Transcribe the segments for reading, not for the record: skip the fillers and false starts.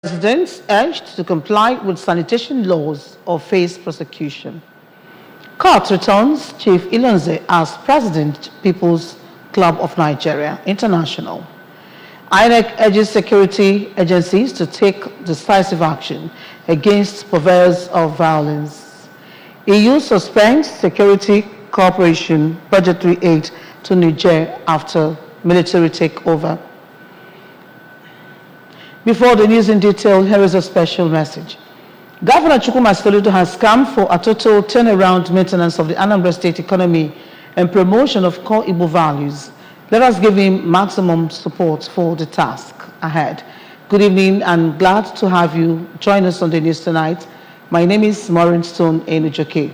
Residents urged to comply with sanitation laws or face prosecution. Court returns Chief Ilonze as President, People's Club of Nigeria International. INEC urges security agencies to take decisive action against purveyors of violence. EU suspends security cooperation budgetary aid to Niger after military takeover. Before the news in detail, here is a special message. Governor Chukwuma Soludo has come for a total turnaround maintenance of the Anambra State economy and promotion of core Igbo values. Let us give him maximum support for the task ahead. Good evening and glad to have you join us on the news tonight. My name is Maureen Stone Enujoke.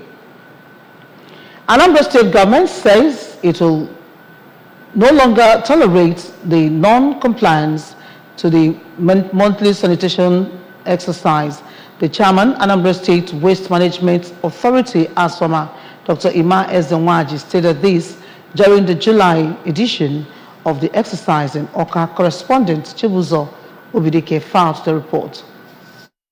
Anambra State government says it will no longer tolerate the non-compliance to the monthly sanitation exercise. The chairman, Anambra State Waste Management Authority, ASWAMA, Dr. Ima Ezenwaji, stated this during the July edition of the exercise, and Oka correspondent Chibuzo Obidike filed the report.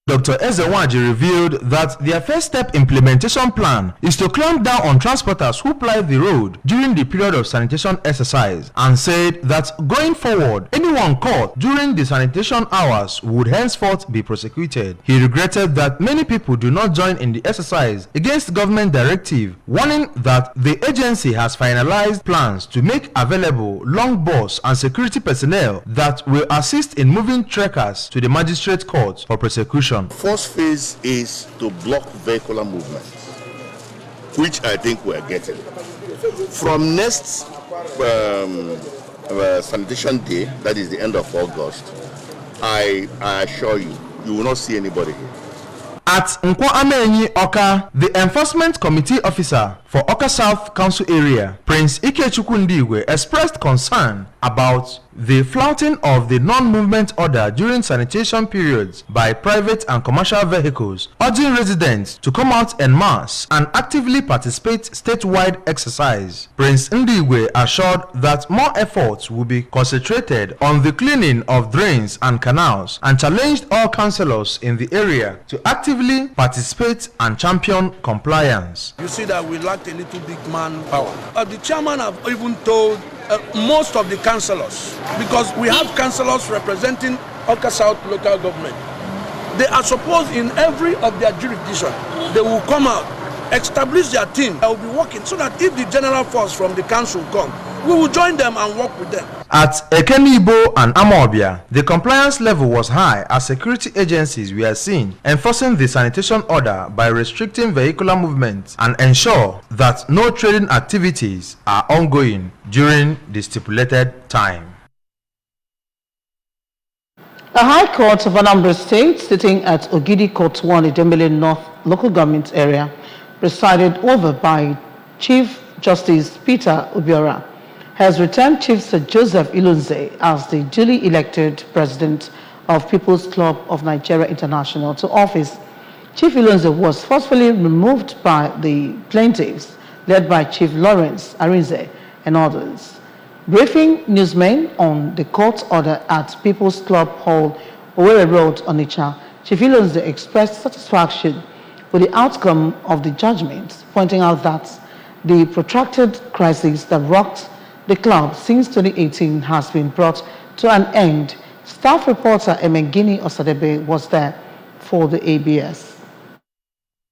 Dr. Ezenwaji revealed that their first step implementation plan is to clamp down on transporters who ply the road during the period of sanitation exercise, and said that going forward, anyone caught during the sanitation hours would henceforth be prosecuted. He regretted that many people do not join in the exercise against government directive, warning that the agency has finalized plans to make available long bus and security personnel that will assist in moving trekkers to the magistrate court for prosecution. First phase is to block vehicular movement, which I think we're getting. From next sanitation day, that is the end of August, I assure you, you will not see anybody here. At Nkwo Amenyi Oka, the enforcement committee officer for Oka South Council area, Prince Ikechukwu Ndigwe, expressed concern about the flouting of the non-movement order during sanitation periods by private and commercial vehicles, urging residents to come out en masse and actively participate statewide exercise. Prince Ndigwe assured that more efforts will be concentrated on the cleaning of drains and canals, and challenged all councillors in the area to actively participate and champion compliance. You see that we lacked a little big manpower. The chairman have even told most of the councillors, because we have councillors representing Oka South local government. They are supposed in every of their jurisdiction, they will come out, establish their team. They will be working so that if the general force from the council come, we will join them and work with them. At Ekenibo and Amobia, the compliance level was high as security agencies were seen enforcing the sanitation order by restricting vehicular movement and ensure that no trading activities are ongoing during the stipulated time. The High Court of Anambra State, sitting at Ogidi Court 1, Idemili North local government area, presided over by Chief Justice Peter Obiora, has returned Chief Sir Joseph Ilonze as the duly elected President of People's Club of Nigeria International to office. Chief Ilonze was forcefully removed by the plaintiffs, led by Chief Lawrence Arinze and others. Briefing newsmen on the court order at People's Club Hall, Owerri Road, Onitsha, Chief Ilonze expressed satisfaction with the outcome of the judgment, pointing out that the protracted crisis that rocked the club since 2018 has been brought to an end. Staff reporter Emengini Osadebe was there for the ABS.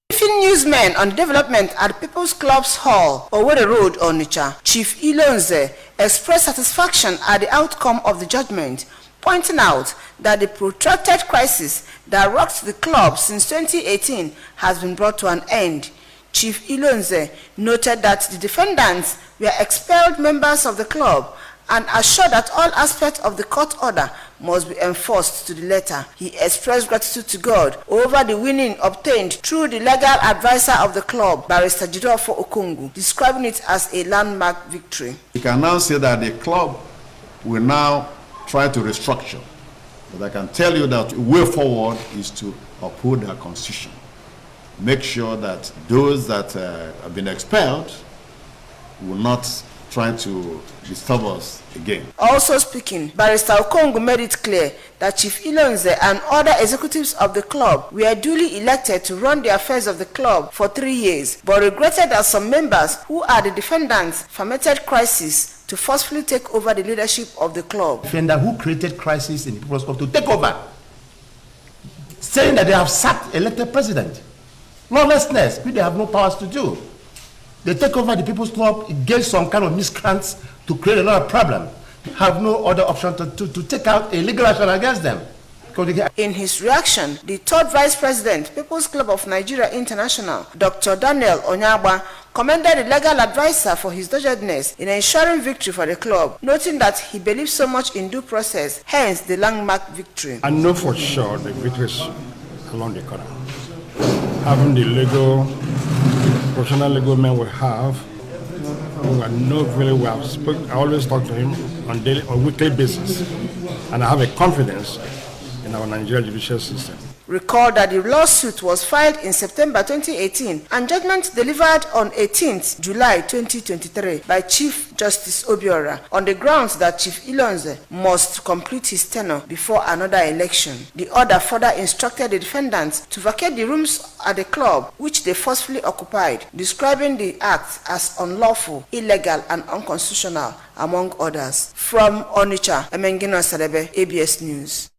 Briefing newsmen on development at People's Club's Hall, Owerri Road, Onitsha, Chief Ilonze expressed satisfaction at the outcome of the judgment, pointing out that the protracted crisis that rocked the club since 2018 has been brought to an end. Chief Ilonze noted that the defendants were expelled members of the club and assured that all aspects of the court order must be enforced to the letter. He expressed gratitude to God over the winning obtained through the legal advisor of the club, Barrister Jidofo Okongu, describing it as a landmark victory. We can now say that the club will now try to restructure, but I can tell you that the way forward is to uphold the constitution. Make sure that those that have been expelled will not trying to disturb us again. Also speaking, Barrister Okongu made it clear that Chief Ilonze and other executives of the club were duly elected to run the affairs of the club for 3 years, but regretted that some members who are the defendants fomented crisis to forcefully take over the leadership of the club. Defender who created crisis in the People's Club to take over, saying that they have sacked elected president. Lawlessness, which they have no powers to do. They take over the People's Club against some kind of miscreants to create a lot of problem. Have no other option to take out a legal action against them. In his reaction, the third Vice President, People's Club of Nigeria International, Dr. Daniel Onyagba, commended the legal advisor for his doggedness in ensuring victory for the club, noting that he believes so much in due process, hence the landmark victory. I know for sure the victory is along the corner. Having the professional legal men we have, I know really well. I always talk to him on weekly basis, and I have a confidence in our Nigerian judicial system. Recall that the lawsuit was filed in September 2018 and judgment delivered on 18th July 2023 by Chief Justice Obiora on the grounds that Chief Ilonze must complete his tenure before another election. The order further instructed the defendants to vacate the rooms at the club which they forcefully occupied, describing the act as unlawful, illegal and unconstitutional, among others. From Onitsha, Emengino Sadebe, ABS News.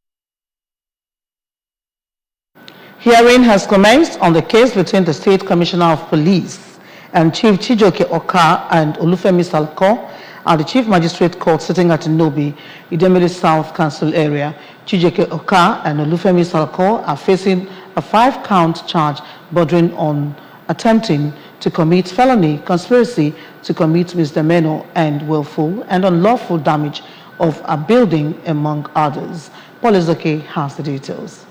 Hearing has commenced on the case between the State Commissioner of Police and Chief Chijioke Oka and Olufemi Salko at the Chief Magistrate Court sitting at Nobi, Idemili South Council area. Chijioke Oka and Olufemi Salko are facing a 5-count charge bordering on attempting to commit felony, conspiracy to commit misdemeanor and willful and unlawful damage of a building, among others. Paul Ezoke has the details.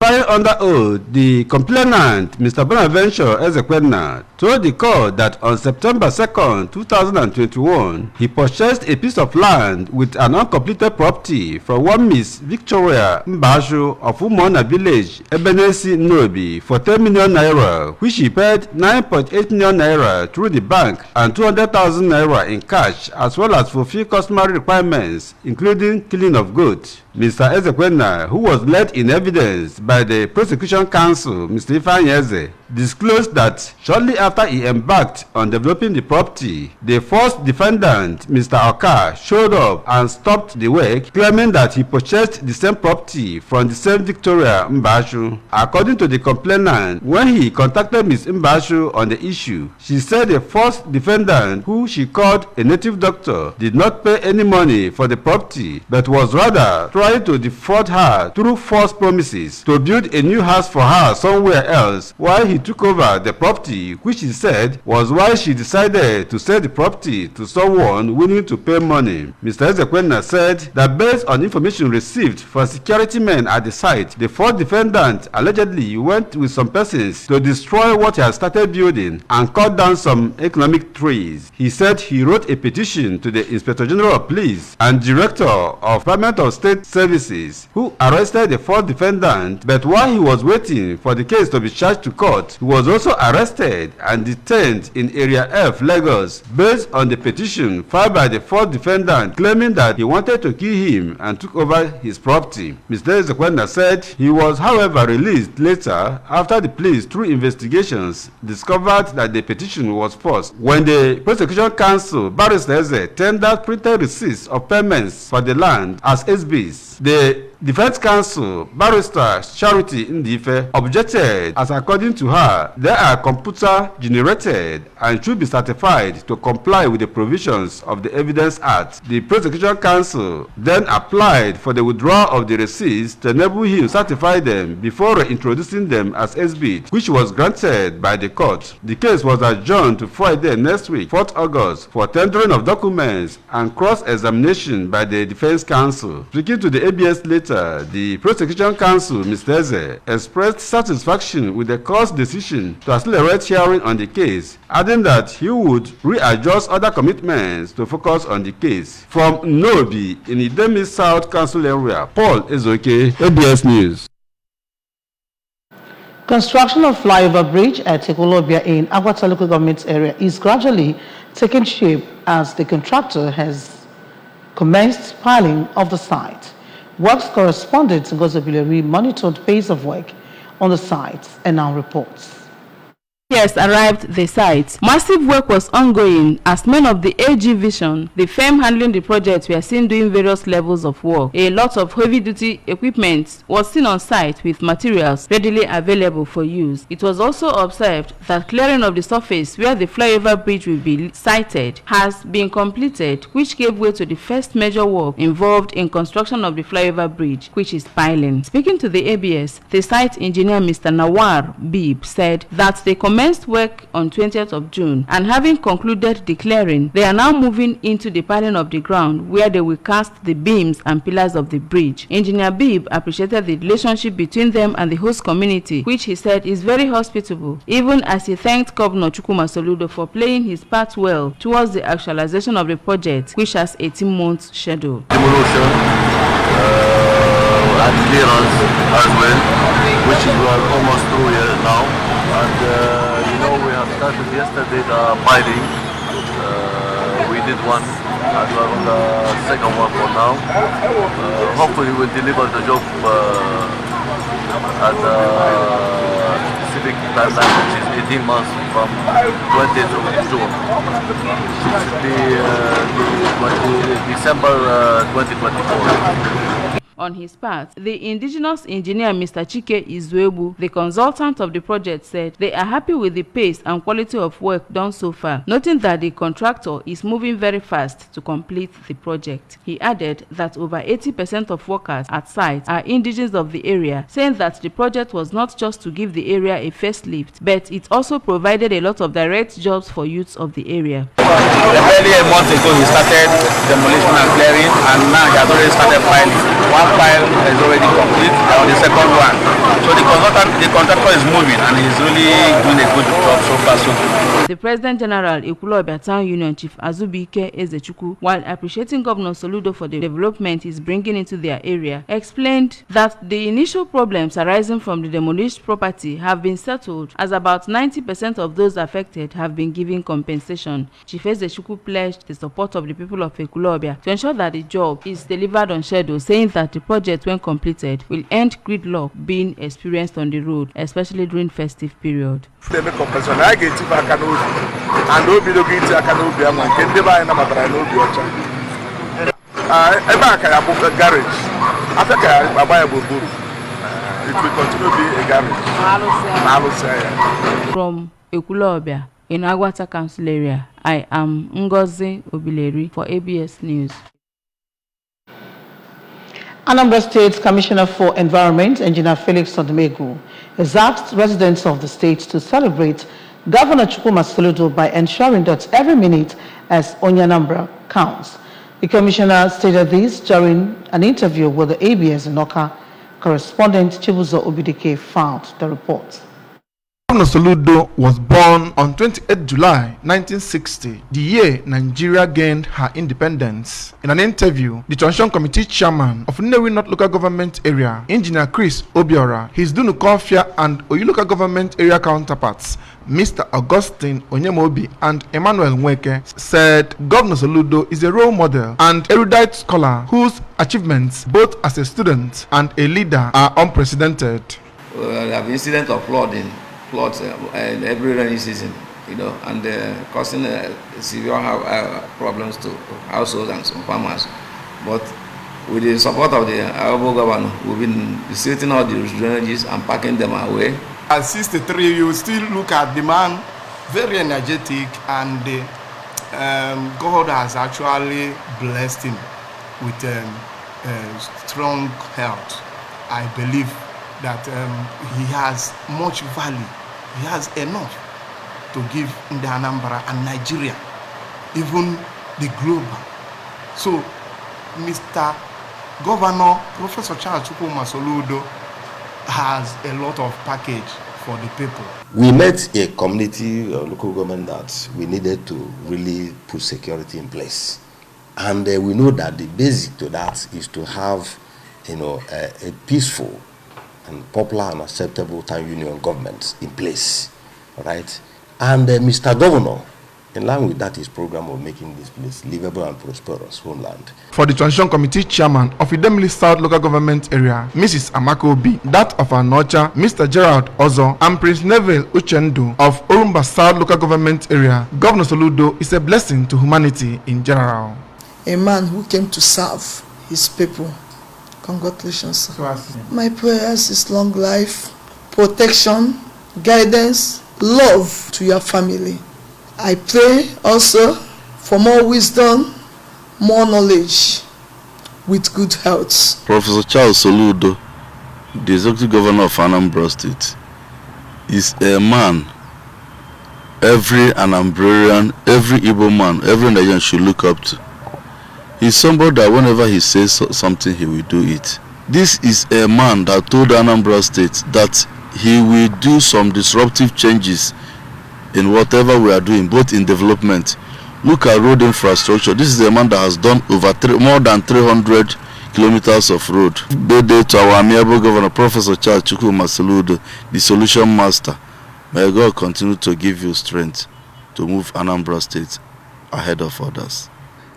While under oath, the complainant, Mr. Bonaventure Ezekwena, told the court that on September 2, 2021, he purchased a piece of land with an uncompleted property from one Miss Victoria Mbashu of Umona Village, Ebenesi, Nobi, for 10 million naira, which he paid 9.8 million naira through the bank and 200,000 naira in cash, as well as fulfill customary requirements, including killing of goats. Mr. Ezekwena, who was led in evidence by the prosecution counsel, Mr. Ifanyeze, disclosed that shortly after he embarked on developing the property, the first defendant, Mr. Oka, showed up and stopped the work, claiming that he purchased the same property from the same Victoria Mbashu. According to the complainant, when he contacted Ms. Mbashu on the issue, she said the first defendant, who she called a native doctor, did not pay any money for the property, but was rather trying to defraud her through false promises to build a new house for her somewhere else while he took over the property, which he said was why she decided to sell the property to someone willing to pay money. Mr. Ezekwena said that based on information received from security men at the site, the fourth defendant allegedly went with some persons to destroy what he had started building and cut down some economic trees. He said he wrote a petition to the Inspector General of Police and Director of Department of State Services, who arrested the fourth defendant, but while he was waiting for the case to be charged to court, he was also arrested and detained in Area F, Lagos, based on the petition filed by the fourth defendant claiming that he wanted to kill him and took over his property. Mr. Ezekwena said he was, however, released later after the police, through investigations, discovered that the petition was false. When the prosecution counsel, Barrister Eze, tendered printed receipts of payments for the land as SBs, the defense counsel, Barrister Charity Ndife, objected as, according to her, they are computer generated and should be certified to comply with the provisions of the Evidence Act. The prosecution counsel then applied for the withdrawal of the receipts to enable him to certify them before reintroducing them as SB, which was granted by the court. The case was adjourned to Friday next week, 4th August, for tendering of documents and cross-examination by the defense counsel. Speaking to the ABS later, the prosecution counsel, Mr. Eze, expressed satisfaction with the court's decision to accelerate hearing on the case, adding that he would readjust other commitments to focus on the case. From Nobi in Idemili South Council area, Paul Ezoke, ABS News. Construction of flyover bridge at Ekolobia in Agwata local government area is gradually taking shape as the contractor has commenced piling of the site. Works correspondent Ngozi Obileri monitored pace of work on the site and now reports. Yes, arrived the site. Massive work was ongoing as men of the AG Vision, the firm handling the project, were seen doing various levels of work. A lot of heavy-duty equipment was seen on site with materials readily available for use. It was also observed that clearing of the surface where the flyover bridge will be sited has been completed, which gave way to the first major work involved in construction of the flyover bridge, which is piling. Speaking to the ABS, the site engineer Mr. Nawar Bib said that they commenced work on 20th of June, and having concluded the clearing, they are now moving into the piling of the ground where they will cast the beams and pillars of the bridge. Engineer Bib appreciated the relationship between them and the host community, which he said is very hospitable, even as he thanked Governor Chukwuma Soludo for playing his part well towards the actualization of the project, which has 18 months schedule. Demolition and clearance as well, which we are almost through here now. And we have started yesterday the piling. We did one and we're on the second one for now. Hopefully we'll deliver the job at the specific timeline, which is 18 months from 20th of June. It should be December 2024. On his part, the indigenous engineer Mr. Chike Izuebu, the consultant of the project, said they are happy with the pace and quality of work done so far, noting that the contractor is moving very fast to complete the project. He added that over 80% of workers at site are indigenous of the area, saying that the project was not just to give the area a facelift, but it also provided a lot of direct jobs for youths of the area. Barely a month ago he started demolition and clearing, and now he has already started piling. One pile is already complete, on the second one. So the contractor is moving and he's really doing a good job so far so good. The President General Ekwulobia Town Union Chief Azubike Ezechukwu, while appreciating Governor Soludo for the development he's bringing into their area, explained that the initial problems arising from the demolished property have been settled, as about 90% of those affected have been given compensation. Chief Ezechukwu pledged the support of the people of Ekwulobia to ensure that the job is delivered on schedule, saying that the project, when completed, will end gridlock being experienced on the road, especially during festive period. They make compensation. I get it back and Obi do get it back and Obi am and they buy na matara na Obi ocha. Eba ka ya book a garage. After ka ya buy a buburu. It will continue to be a garage. From Ekwulobia in Agwata Council area, I am Ngozi Obileri for ABS News. Anambra State Commissioner for Environment, Engineer Felix Odumegu, has asked residents of the state to celebrate Governor Chukwuma Soludo by ensuring that every minute as Onyanambra counts. The commissioner stated this during an interview with the ABS in Oka. Correspondent Chibuzo Obidike found the report. Governor Soludo was born on 28 July 1960, the year Nigeria gained her independence. In an interview, the Transition Committee chairman of Nnewi North Local Government Area, Engineer Chris Obiora, his Dunukofia and Oyi Local Government Area counterparts, Mr. Augustine Onyemobi and Emmanuel Nweke, said Governor Soludo is a role model and erudite scholar whose achievements, both as a student and a leader, are unprecedented. There have incidents of flooding. Floods every rainy season, and causing severe problems to households and some farmers. But with the support of the Honorable Governor, we've been distributing all the drainages and packing them away. At 63, you still look at the man, very energetic, and God has actually blessed him with strong health. I believe that he has much value. He has enough to give in the Anambra and Nigeria, even the global. So, Mr. Governor, Professor Charles Chukwuma Soludo has a lot of package for the people. We met a community local government that we needed to really put security in place. And we know that the basic to that is to have, a peaceful and popular and acceptable town union government in place, right? And Mr. Governor, in line with that his program of making this place livable and prosperous homeland. For the Transition Committee Chairman of Idemili South Local Government Area, Mrs. Amako Obi, that of Anocha, Mr. Gerald Ozo, and Prince Neville Uchendu of Orumba South Local Government Area, Governor Soludo is a blessing to humanity in general. A man who came to serve his people. Congratulations, sir. My prayers is long life, protection, guidance, love to your family. I pray also for more wisdom, more knowledge, with good health. Professor Charles Soludo, the Executive Governor of Anambra State, is a man every Anambrarian, every Igbo man, every Nigerian should look up to. He's somebody that whenever he says something, he will do it. This is a man that told Anambra State that he will do some disruptive changes in whatever we are doing, both in development. Look at road infrastructure. This is a man that has done more than 300 kilometers of road. Birthday to our amiable Governor, Professor Charles Chukwuma Soludo, the solution master. May God continue to give you strength to move Anambra State ahead of others.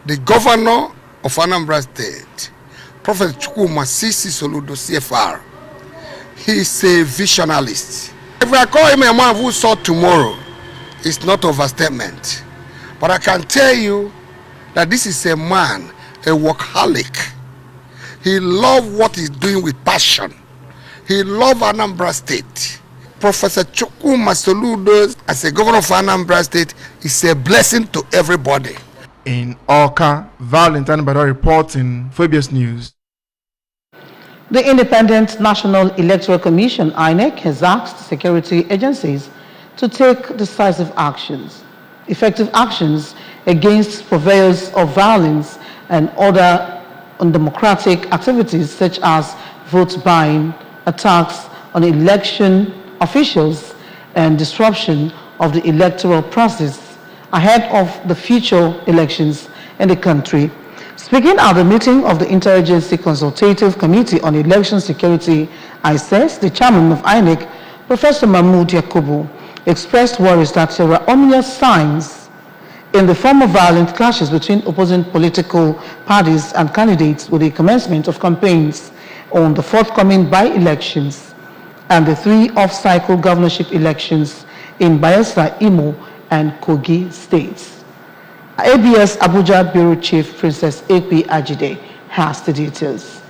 The Governor of Anambra State, Professor Chukwuma Soludo, CFR, he is a visionalist. If I call him a man who saw tomorrow, it's not overstatement. But I can tell you that this is a man, a workaholic. He loves what he's doing with passion. He loves Anambra State. Professor Chukwuma Soludo, as a governor of Anambra State, is a blessing to everybody. In Awka, Valentine Bado reporting for ABS News. The Independent National Electoral Commission, INEC, has asked security agencies to take decisive actions, effective actions against purveyors of violence and other undemocratic activities such as vote buying, attacks on election officials, and disruption of the electoral process ahead of the future elections in the country. Speaking at the meeting of the Interagency Consultative Committee on Election Security, ICES, the chairman of INEC, Professor Mahmoud Yakubu, expressed worries that there are ominous signs in the form of violent clashes between opposing political parties and candidates with the commencement of campaigns on the forthcoming by-elections and the 3 off-cycle governorship elections in Bayelsa, Imo, and Kogi states. ABS Abuja Bureau Chief Princess Ekpi Ajide has the details.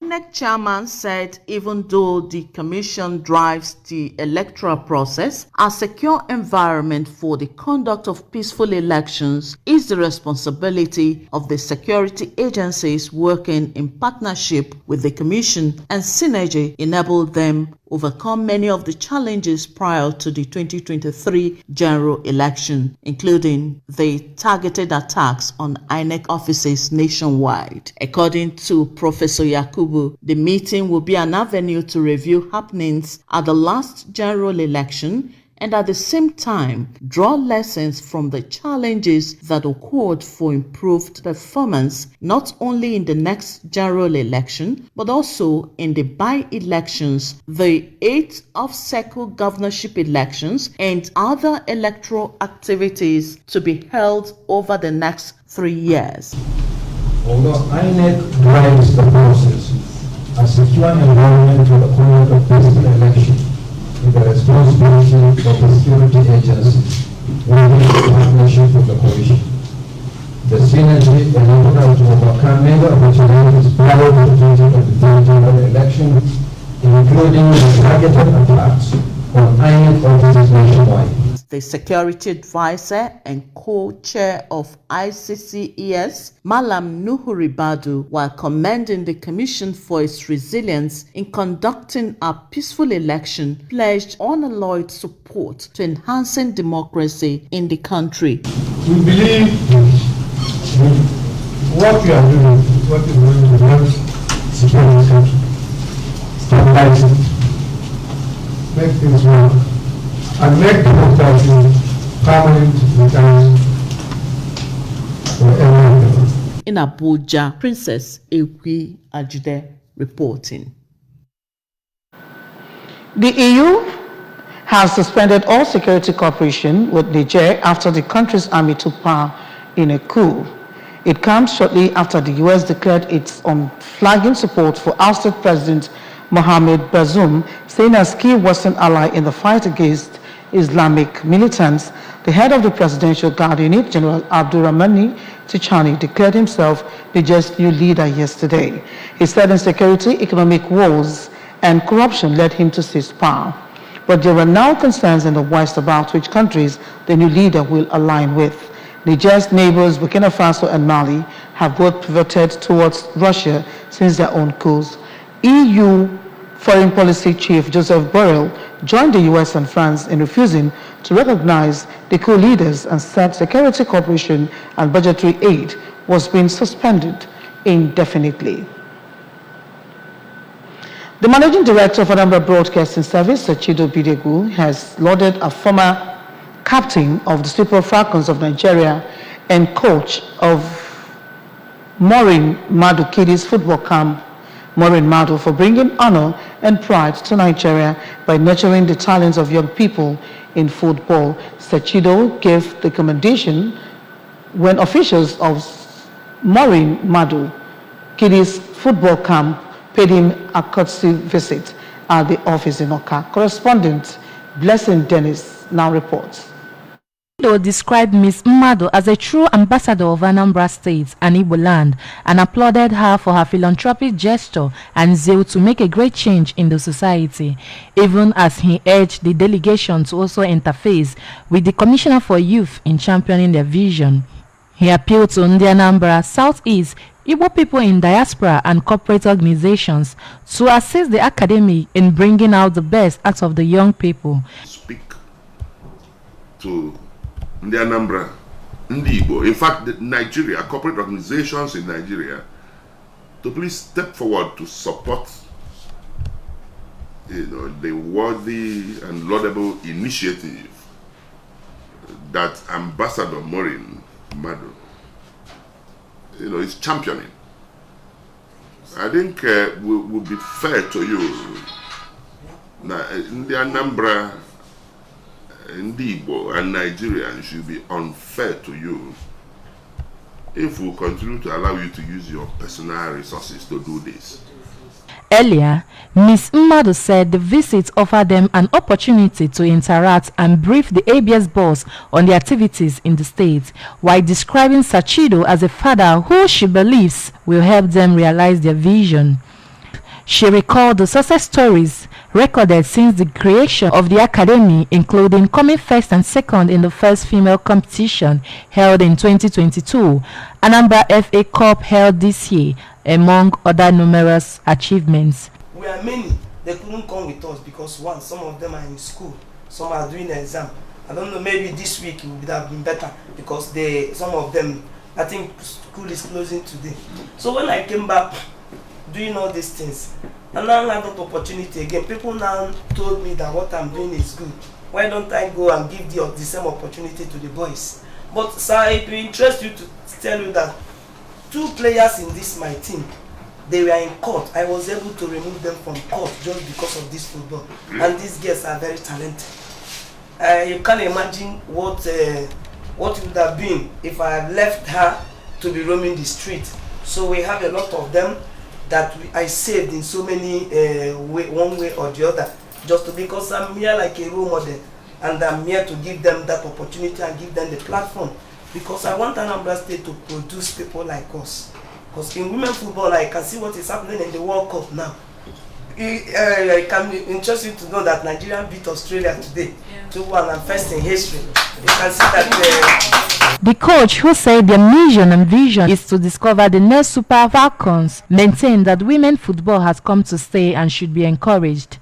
INEC chairman said even though the commission drives the electoral process, a secure environment for the conduct of peaceful elections is the responsibility of the security agencies working in partnership with the commission, and synergy enable them overcome many of the challenges prior to the 2023 general election, including the targeted attacks on INEC offices nationwide. According to Professor Yakubu, the meeting will be an avenue to review happenings at the last general election and at the same time draw lessons from the challenges that occurred for improved performance not only in the next general election but also in the by-elections, the 8 off-cycle governorship elections, and other electoral activities to be held over the next 3 years. Although INEC drives the process, a secure environment to the conduct of peaceful election with the responsibility of the security agencies working in partnership with the coalition. The synergy enabled us to overcome many of the challenges prior to the 2023 general election, including the targeted attacks on INEC offices nationwide. The security advisor and co-chair of ICCES, Malam Nuhu Ribadu, while commending the commission for its resilience in conducting a peaceful election, pledged unalloyed support to enhancing democracy in the country. We believe what we are doing is what is going to help secure the country, stabilize it, make things work, and make democracy permanent returns for everyone. In Abuja, Princess Ekpi Ajide reporting. The EU has suspended all security cooperation with Niger after the country's army took power in a coup. It comes shortly after the U.S. declared its unflagging support for ousted President Mohamed Bazoum, saying as key Western ally in the fight against Islamic militants. The head of the Presidential Guard Unit, General Abdurrahmani Tichani, declared himself Niger's new leader yesterday. He said insecurity, economic woes, and corruption led him to seize power. But there are now concerns in the West about which countries the new leader will align with. Niger's neighbors, Burkina Faso and Mali, have both pivoted towards Russia since their own coups. EU Foreign Policy Chief Joseph Borrell joined the US and France in refusing to recognize the coup leaders and said security cooperation and budgetary aid was being suspended indefinitely. The managing director of Anambra Broadcasting Service, Sachido Bidegu, has lauded a former captain of the Super Falcons of Nigeria and coach of Maureen Madu Kiddies football camp, Maureen Madu, for bringing honor and pride to Nigeria by nurturing the talents of young people in football. Sachido gave the commendation when officials of Maureen Madu Kiddies football camp paid him a courtesy visit at the office in Oka. Correspondent Blessing Dennis now reports. Sachido described Ms. Mmadu as a true ambassador of Anambra State and Igbo land and applauded her for her philanthropic gesture and zeal to make a great change in the society, even as he urged the delegation to also interface with the Commissioner for Youth in championing their vision. He appealed to Ndi Anambra, Southeast, Igbo people in diaspora and corporate organizations to assist the academy in bringing out the best out of the young people. Speak to Ndi Anambra, Ndi Igbo, in fact, Nigeria, corporate organizations in Nigeria, to please step forward to support, the worthy and laudable initiative that Ambassador Maureen Madu, is championing. I think would be fair to you. Now, Ndi Anambra, Ndi Igbo, and Nigerians should be unfair to you if we continue to allow you to use your personal resources to do this. Earlier, Ms. Mmadu said the visit offered them an opportunity to interact and brief the ABS boss on the activities in the state, while describing Sachido as a father who she believes will help them realize their vision. She recalled the success stories recorded since the creation of the academy, including coming first and second in the first female competition held in 2022, Anambra FA Cup held this year, among other numerous achievements. We are many. They couldn't come with us because some of them are in school, some are doing an exam. I don't know, maybe this week it would have been better because some of them, I think school is closing today. So when I came back doing all these things, and now I got opportunity again. People now told me that what I'm doing is good. Why don't I go and give the same opportunity to the boys? But sir, it will interest you to tell you that 2 players in this my team, they were in court. I was able to remove them from court just because of this football. And these girls are very talented. You can't imagine what it would have been if I had left her to be roaming the street. So we have a lot of them that I saved in so many one way or the other, just because I'm here like a role model, and I'm here to give them that opportunity and give them the platform, because I want Anambra State to produce people like us. Because in women football, I can see what is happening in the World Cup now. It can be interesting to know that Nigeria beat Australia today 2-1 and first in history. You can see that the coach, who said their mission and vision is to discover the next Super Falcons, maintained that women football has come to stay and should be encouraged.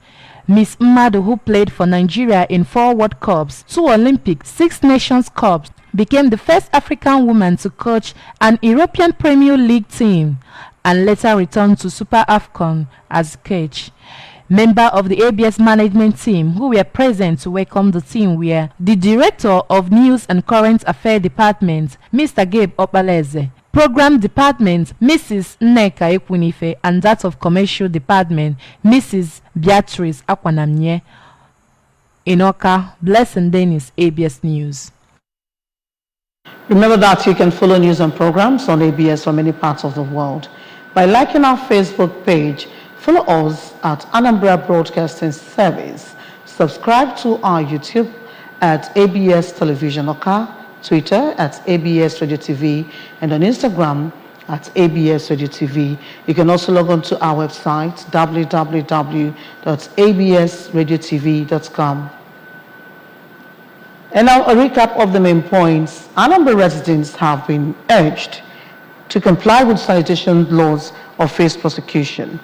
Ms. Mmadu, who played for Nigeria in 4 World Cups, 2 Olympics, 6 Nations Cups, became the first African woman to coach an European Premier League team and later returned to Super AFCON as coach. Member of the ABS management team who were present to welcome the team were the Director of News and Current Affairs Department, Mr. Gabe Opaleze, Program Department, Mrs. Nneka Ekwunife, and that of Commercial Department, Mrs. Beatrice Akwanamye. In Oka, Blessing Dennis, ABS News. Remember that you can follow news and programs on ABS from many parts of the world by liking our Facebook page. Follow us at Anambra Broadcasting Service. Subscribe to our YouTube at ABS Television Oka, Twitter at ABS Radio TV, and on Instagram at ABS Radio TV. You can also log on to our website www.absradiotv.com. And now a recap of the main points. Anambra residents have been urged to comply with sanitation laws or face prosecution.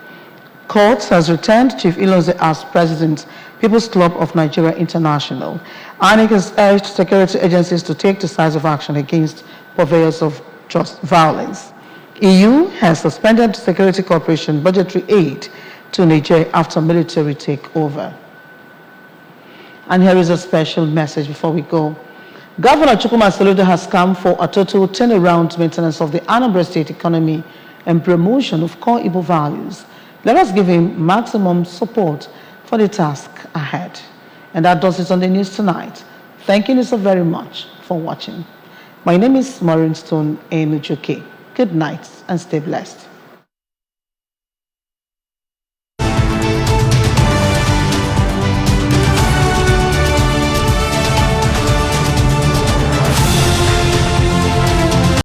Court has returned Chief Ilonze as President, People's Club of Nigeria International. INEC has urged security agencies to take decisive action against purveyors of just violence. EU has suspended security cooperation budgetary aid to Niger after military takeover. And here is a special message before we go. Governor Chukwuma Soludo has come for a total turnaround maintenance of the Anambra State economy and promotion of core Igbo values. Let us give him maximum support for the task ahead. And that does it on the news tonight. Thank you so very much for watching. My name is Maureen Stone Enujoke. Good night and stay blessed.